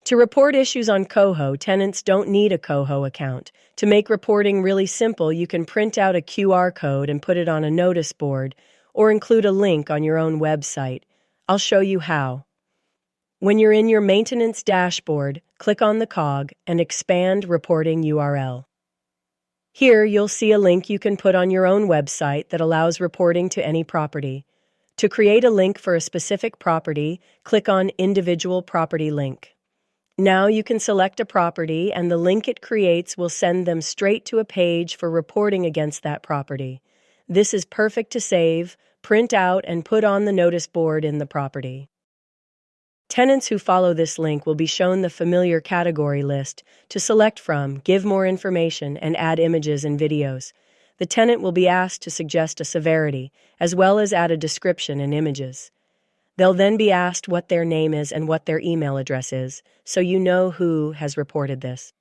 To report issues on COHO, tenants don't need a COHO account. To make reporting really simple, you can print out a QR code and put it on a notice board, or include a link on your own website. I'll show you how. When you're in your maintenance dashboard, click on the cog and expand Reporting URL. Here, you'll see a link you can put on your own website that allows reporting to any property. To create a link for a specific property, click on Individual Property Link. Now you can select a property, and the link it creates will send them straight to a page for reporting against that property. This is perfect to save, print out, and put on the notice board in the property. Tenants who follow this link will be shown the familiar category list to select from, give more information, and add images and videos. The tenant will be asked to suggest a severity, as well as add a description and images. They'll then be asked what their name is and what their email address is, so you know who has reported this.